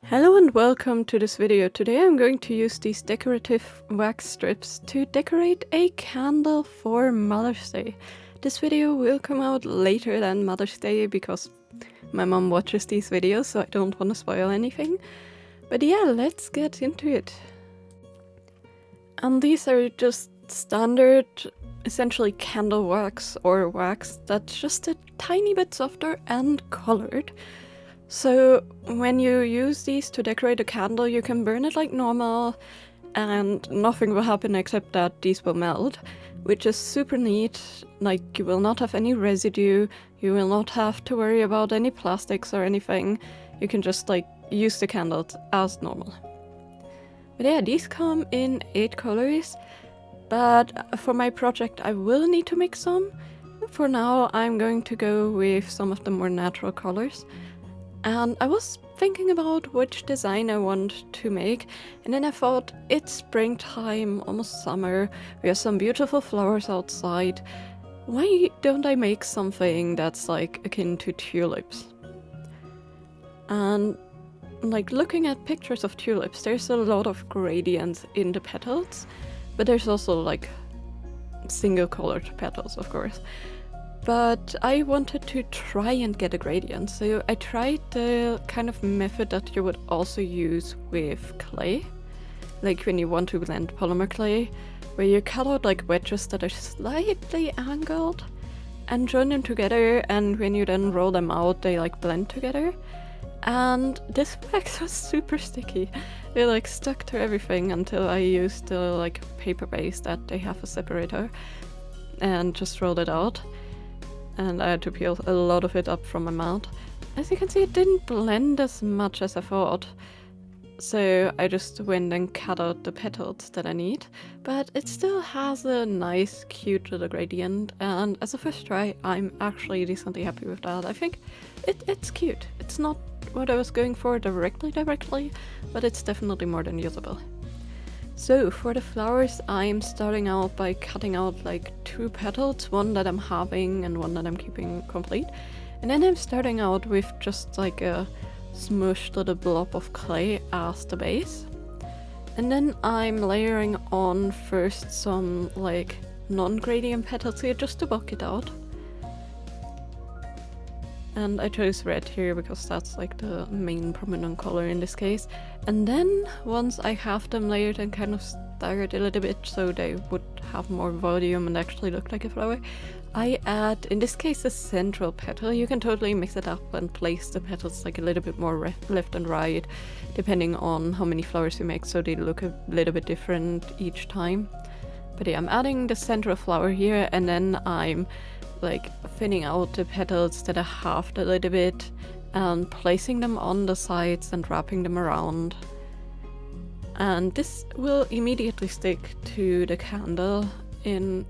Hello and welcome to this video. Today I'm going to use these decorative wax strips to decorate a candle for Mother's Day. This video will come out later than Mother's Day because my mom watches these videos, so I don't want to spoil anything. But yeah, let's get into it. And these are just standard, essentially candle wax or wax that's just a tiny bit softer and colored. So when you use these to decorate a candle, you can burn it like normal and nothing will happen except that these will melt, which is super neat. Like, you will not have any residue, you will not have to worry about any plastics or anything. You can just like use the candles as normal. But yeah, these come in 8 colors, but for my project I will need to mix some. For now I'm going to go with some of the more natural colors. And I was thinking about which design I want to make, and then I thought, it's springtime, almost summer, we have some beautiful flowers outside. Why don't I make something that's like akin to tulips? And like looking at pictures of tulips, there's a lot of gradients in the petals, but there's also like single colored petals, of course. But I wanted to try and get a gradient, so I tried the kind of method that you would also use with clay, like when you want to blend polymer clay, where you cut out like wedges that are slightly angled and join them together, and when you then roll them out they like blend together. And this wax was super sticky. It like stuck to everything until I used the like paper base that they have a separator and just rolled it out. And I had to peel a lot of it up from my mouth. As you can see, it didn't blend as much as I thought, so I just went and cut out the petals that I need, but it still has a nice cute little gradient, and as a first try I'm actually decently happy with that. I think it's cute. It's not what I was going for directly, but it's definitely more than usable. So for the flowers, I'm starting out by cutting out like 2 petals, one that I'm halving and one that I'm keeping complete. And then I'm starting out with just like a smushed little blob of clay as the base. And then I'm layering on first some like non-gradient petals here just to bulk it out. And I chose red here because that's like the main prominent color in this case. And then once I have them layered and kind of staggered a little bit so they would have more volume and actually look like a flower, I add, in this case, a central petal. You can totally mix it up and place the petals like a little bit more left and right, depending on how many flowers you make, so they look a little bit different each time. But yeah, I'm adding the central flower here, and then I'm like thinning out the petals that I halved a little bit and placing them on the sides and wrapping them around. And this will immediately stick to the candle in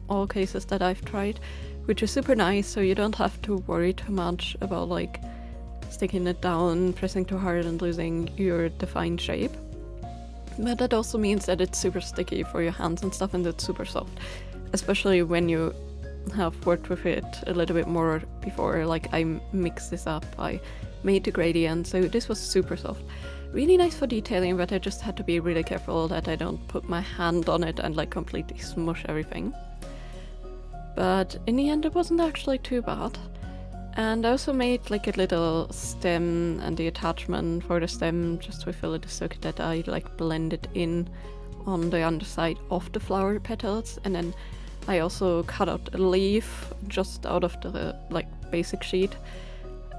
all cases that I've tried, which is super nice, so you don't have to worry too much about like sticking it down, pressing too hard and losing your defined shape. But that also means that it's super sticky for your hands and stuff, and it's super soft, especially when you have worked with it a little bit more before. Like, I mixed this up, I made the gradient, so this was super soft. Really nice for detailing, but I just had to be really careful that I don't put my hand on it and like completely smush everything. But in the end it wasn't actually too bad. And I also made like a little stem and the attachment for the stem just with a little soak that I like blended in on the underside of the flower petals, and then I also cut out a leaf just out of the like basic sheet.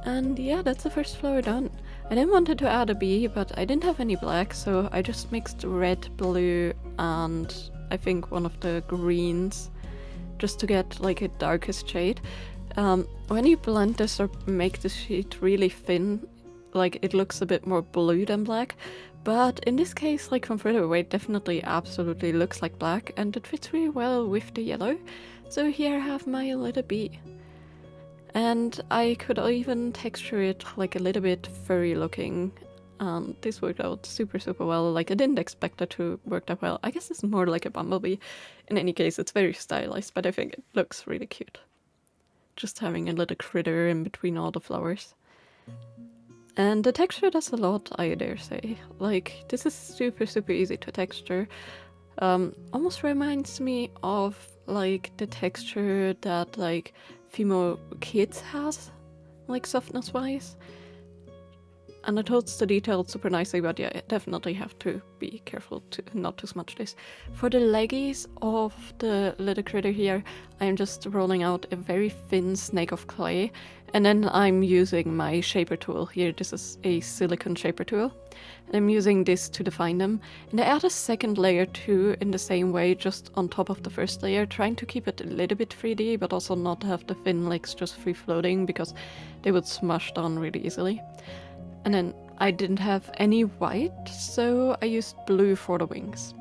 And yeah, that's the first flower done. I then wanted to add a bee, but I didn't have any black, so I just mixed red, blue, and I think one of the greens, just to get like a darkest shade. When you blend this or make the sheet really thin, like it looks a bit more blue than black, but in this case, like from further away, it definitely absolutely looks like black, and it fits really well with the yellow. So here I have my little bee. And I could even texture it like a little bit furry looking, and this worked out super well. Like, I didn't expect it to work that well. I guess it's more like a bumblebee. In any case, it's very stylized, but I think it looks really cute. Just having a little critter in between all the flowers. And the texture does a lot, I dare say. Like, this is super, super easy to texture. Almost reminds me of, like, the texture that, like, Fimo Kids has, like, softness-wise. And it holds the detail super nicely, but yeah, definitely have to be careful to not to smudge this. For the leggies of the little critter here, I'm just rolling out a very thin snake of clay, and then I'm using my shaper tool here. This is a silicone shaper tool, and I'm using this to define them. And I add a second layer too in the same way, just on top of the first layer, trying to keep it a little bit 3D, but also not have the thin legs just free floating, because they would smush down really easily. And then I didn't have any white, so I used blue for the wings.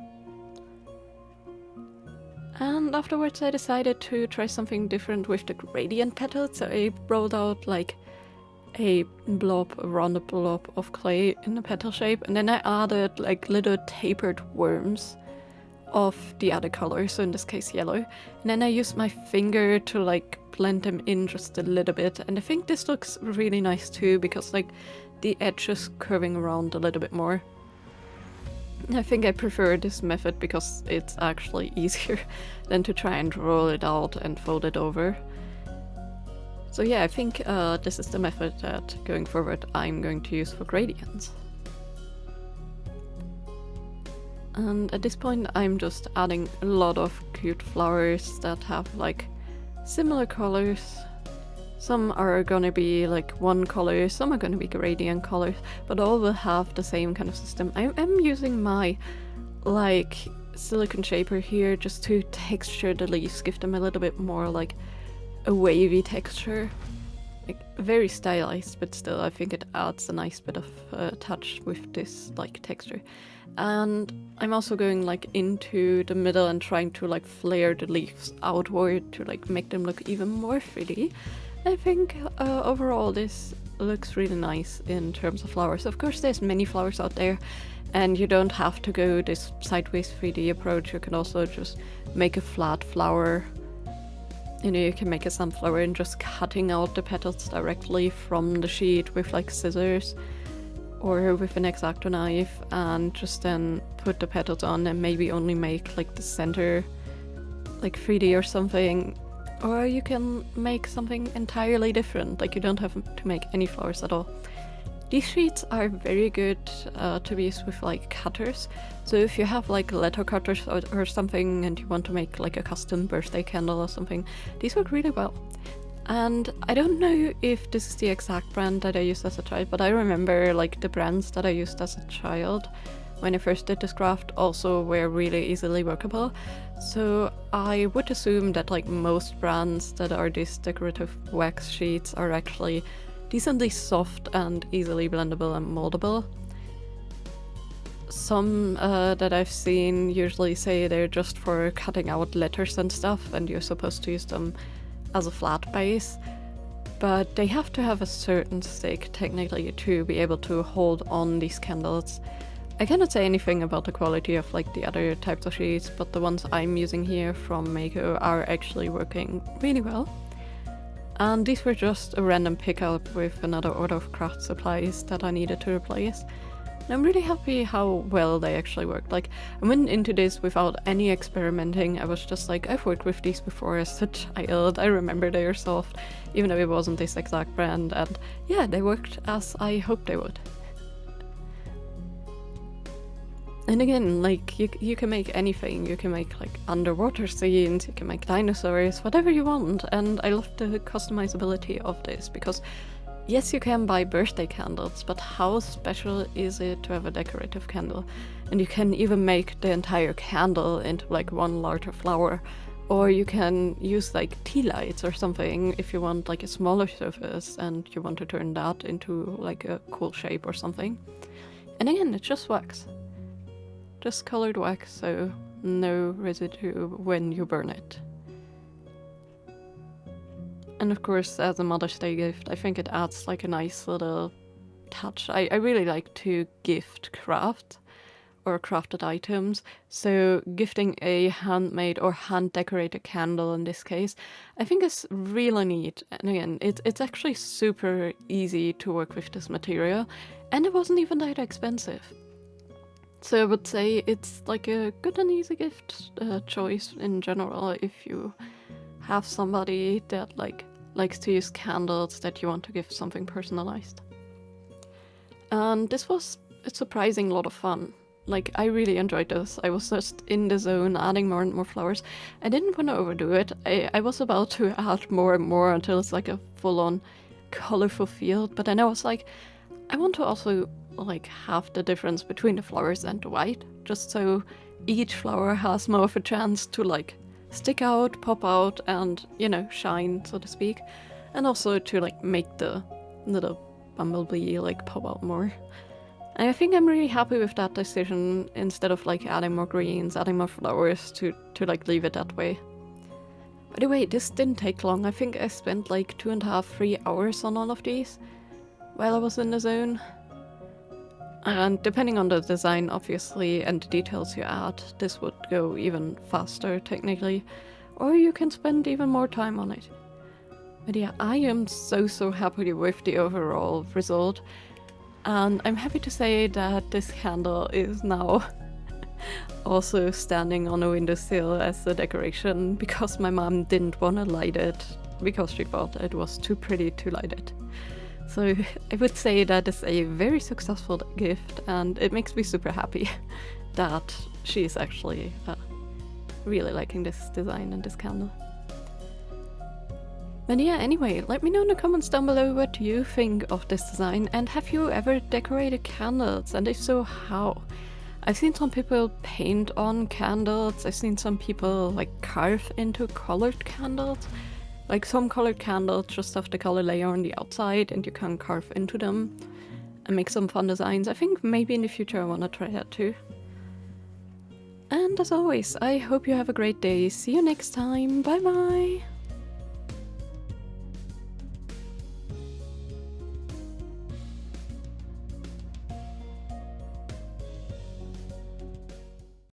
And afterwards I decided to try something different with the gradient petals, so I rolled out like a rounded blob of clay in a petal shape, and then I added like little tapered worms of the other color, so in this case yellow. And then I used my finger to like blend them in just a little bit, and I think this looks really nice too, because like the edge is curving around a little bit more. I think I prefer this method because it's actually easier than to try and roll it out and fold it over. So yeah, I think this is the method that going forward I'm going to use for gradients. And at this point I'm just adding a lot of cute flowers that have like similar colors. Some are gonna be like one color, some are gonna be gradient colors, but all will have the same kind of system. I'm using my like silicone shaper here just to texture the leaves, give them a little bit more like a wavy texture. Like very stylized, but still I think it adds a nice bit of touch with this like texture. And I'm also going like into the middle and trying to like flare the leaves outward to like make them look even more 3D. I think overall this looks really nice in terms of flowers. Of course there's many flowers out there, and you don't have to go this sideways 3D approach. You can also just make a flat flower. You know, you can make a sunflower and just cutting out the petals directly from the sheet with like scissors or with an X-Acto knife, and just then put the petals on and maybe only make like the center like 3D or something. Or you can make something entirely different, like you don't have to make any flowers at all. These sheets are very good to be used with like cutters. So if you have like letter cutters or something and you want to make like a custom birthday candle or something, these work really well. And I don't know if this is the exact brand that I used as a child, but I remember like the brands that I used as a child when I first did this craft also were really easily workable. So I would assume that like most brands that are these decorative wax sheets are actually decently soft and easily blendable and moldable. Some that I've seen usually say they're just for cutting out letters and stuff, and you're supposed to use them as a flat base, but they have to have a certain stick technically to be able to hold on these candles. I cannot say anything about the quality of like the other types of sheets, but the ones I'm using here from Mako are actually working really well. And these were just a random pickup with another order of craft supplies that I needed to replace. And I'm really happy how well they actually worked. Like, I went into this without any experimenting. I was just like, I've worked with these before as a child. I remember they are soft, even though it wasn't this exact brand. And yeah, they worked as I hoped they would. And again, like, you can make anything. You can make, like, underwater scenes, you can make dinosaurs, whatever you want. And I love the customizability of this, because yes, you can buy birthday candles, but how special is it to have a decorative candle? And you can even make the entire candle into, like, one larger flower. Or you can use, like, tea lights or something if you want, like, a smaller surface and you want to turn that into, like, a cool shape or something. And again, it's just wax. Just colored wax, so no residue when you burn it. And of course, as a Mother's Day gift, I think it adds like a nice little touch. I really like to gift craft or crafted items. So gifting a handmade or hand-decorated candle in this case, I think is really neat. And again, it's actually super easy to work with this material, and it wasn't even that expensive. So I would say it's like a good and easy gift choice in general if you have somebody that likes to use candles that you want to give something personalized. And this was a surprising lot of fun. Like, I really enjoyed this. I was just in the zone, adding more and more flowers. I didn't want to overdo it. I was about to add more and more until it's like a full-on colorful field, but then I was like, I want to also like have the difference between the flowers and the white, just so each flower has more of a chance to like stick out, pop out, and, you know, shine, so to speak. And also to like make the little bumblebee like pop out more. And I think I'm really happy with that decision, instead of like adding more greens, adding more flowers, to like leave it that way. By the way, this didn't take long. I think I spent like 2.5–3 hours on all of these while I was in the zone. And depending on the design, obviously, and the details you add, this would go even faster technically, or you can spend even more time on it. But yeah, I am so happy with the overall result, and I'm happy to say that this candle is now also standing on a windowsill as a decoration, because my mom didn't want to light it because she thought it was too pretty to light it. So I would say that is a very successful gift, and it makes me super happy that she's actually really liking this design and this candle. But yeah, anyway, let me know in the comments down below what you think of this design, and have you ever decorated candles, and if so, how? I've seen some people paint on candles, I've seen some people like carve into colored candles. Like, some colored candles just have the color layer on the outside and you can carve into them and make some fun designs. I think maybe in the future I want to try that too. And as always, I hope you have a great day. See you next time. Bye bye!